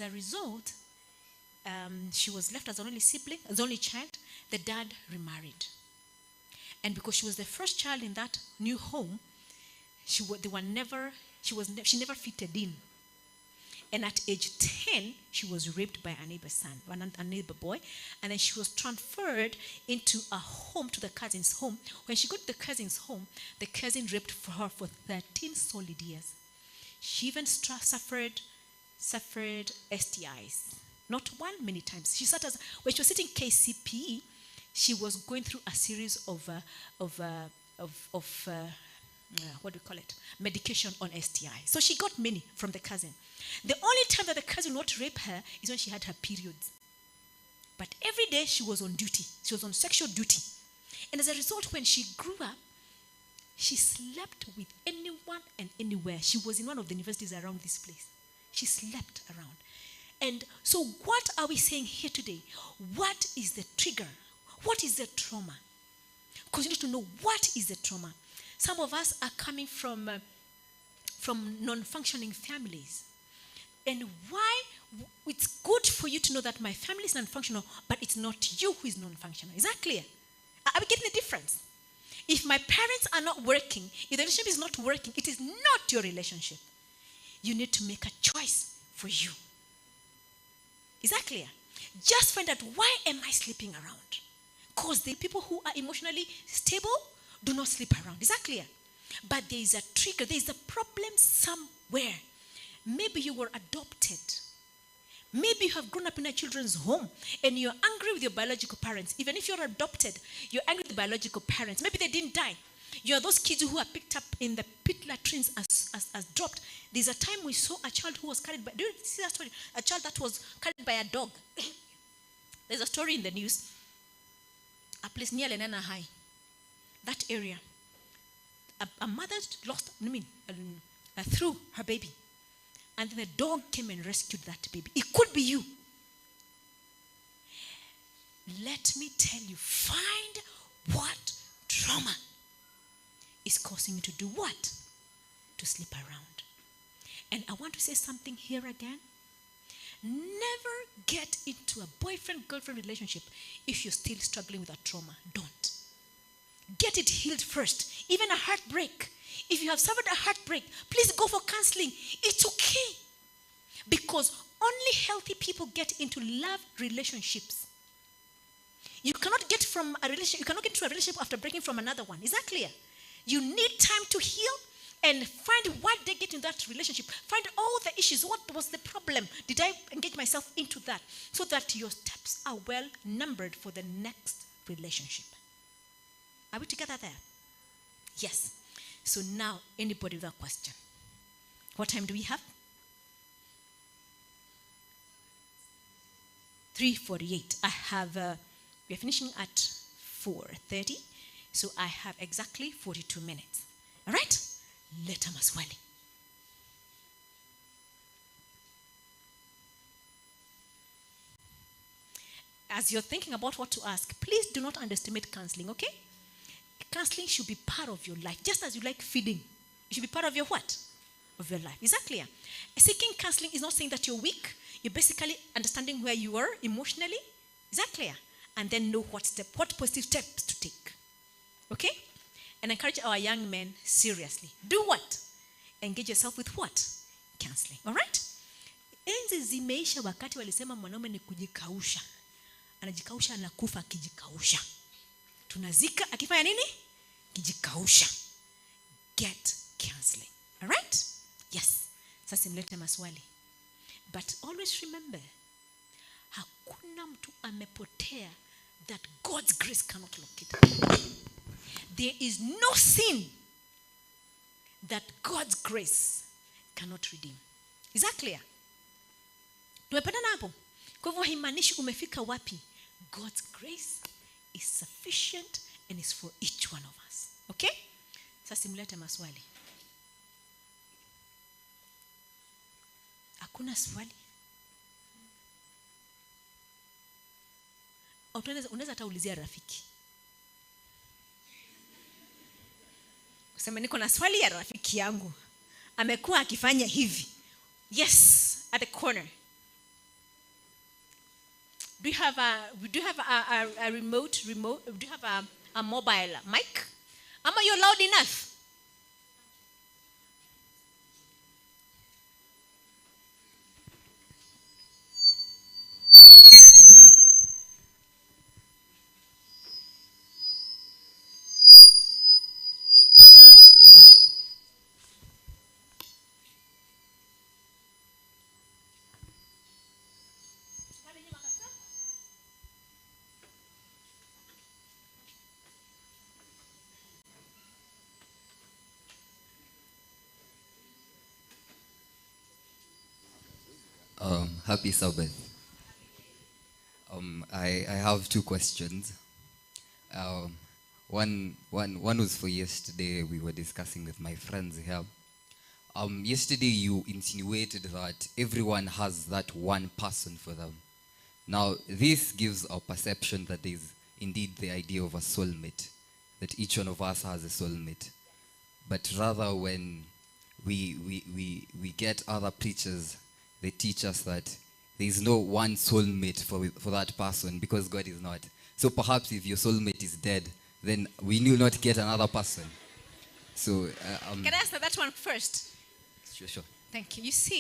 as a result, she was left as an only sibling, as only child. The dad remarried. And because she was the first child in that new home, she never fitted in. And at age 10, she was raped by a neighbor's son, a neighbor boy. And then she was transferred into a home, to the cousin's home. When she got to the cousin's home, the cousin raped her for 13 solid years. She even suffered STIs. Not one, many times. When she was sitting KCPE, she was going through a series of what do you call it? Medication on STI. So she got many from the cousin. The only time that the cousin would not rape her is when she had her periods. But every day she was on duty. She was on sexual duty. And as a result, when she grew up, she slept with anyone and anywhere. She was in one of the universities around this place. She slept around. And so what are we saying here today? What is the trigger? What is the trauma? Because you need to know what is the trauma. Some of us are coming from non-functioning families. And why? It's good for you to know that my family is non-functional, but it's not you who is non-functional. Is that clear? Are we getting the difference? If my parents are not working, if the relationship is not working, it is not your relationship. You need to make a choice for you. Is that clear? Just find out, why am I sleeping around? Because the people who are emotionally stable do not sleep around. Is that clear? But there is a trigger. There is a problem somewhere. Maybe you were adopted. Maybe you have grown up in a children's home and you're angry with your biological parents. Even if you're adopted, you're angry with the biological parents. Maybe they didn't die. You're those kids who are picked up in the pit latrines as dropped. There's a time we saw a child who was carried by, do you see that story? A child that was carried by a dog. There's a story in the news. A place near Lenana High. That area. A mother threw her baby. And then the dog came and rescued that baby. It could be you. Let me tell you, find what trauma is causing you to do what? To sleep around. And I want to say something here again. Never get into a boyfriend-girlfriend relationship if you're still struggling with a trauma. Don't. Get it healed first. Even a heartbreak. If you have suffered a heartbreak, please go for counseling. It's okay. Because only healthy people get into love relationships. You cannot get from a relationship, you cannot get into a relationship after breaking from another one. Is that clear? You need time to heal and find why they get in that relationship. Find all the issues. What was the problem? Did I engage myself into that? So that your steps are well numbered for the next relationship. Are we together there? Yes. So now, anybody with a question? What time do we have? 3:48. I have, we're finishing at 4:30. So I have exactly 42 minutes. All right? Leta maswali. As you're thinking about what to ask, please do not underestimate counseling, okay? Counseling should be part of your life, just as you like feeding. It should be part of your what? Of your life. Is that clear? Seeking counseling is not saying that you're weak. You're basically understanding where you are emotionally. Is that clear? And then know what positive steps to take. Okay? And encourage our young men seriously. Do what? Engage yourself with what? Counseling. All right? Enzi zimeisha wakati walisema mwanaume ni kujikausha. Anajikausha anakufa akijikausha. Tunazika akifanya nini? Kijikausha. Get counseling. All right? Yes. Sasa mlete maswali. But always remember, hakuna mtu amepotea that God's grace cannot locate. There is no sin that God's grace cannot redeem. Is that clear? Tumependana hapo? Kwa hivyo haimaanishi umefika wapi. God's grace is sufficient and is for each one of us. Okay? Sasa mlete maswali. Hakuna swali? Unaweza hata ulizia rafiki. Useme niko na swali ya rafiki yangu. Amekuwa akifanya hivi. Yes, at the corner. Do you have a remote? Do you have a mobile mic? Am you loud enough? Happy Sabbath. I have two questions. One was for yesterday. We were discussing with my friends here. Yesterday you insinuated that everyone has that one person for them. Now this gives a perception that there is indeed the idea of a soulmate, that each one of us has a soulmate. But rather when we get other preachers, they teach us that there is no one soulmate for that person because God is not. So perhaps if your soulmate is dead, then we will not get another person. So Can I answer that one first? sure. Thank you. You see,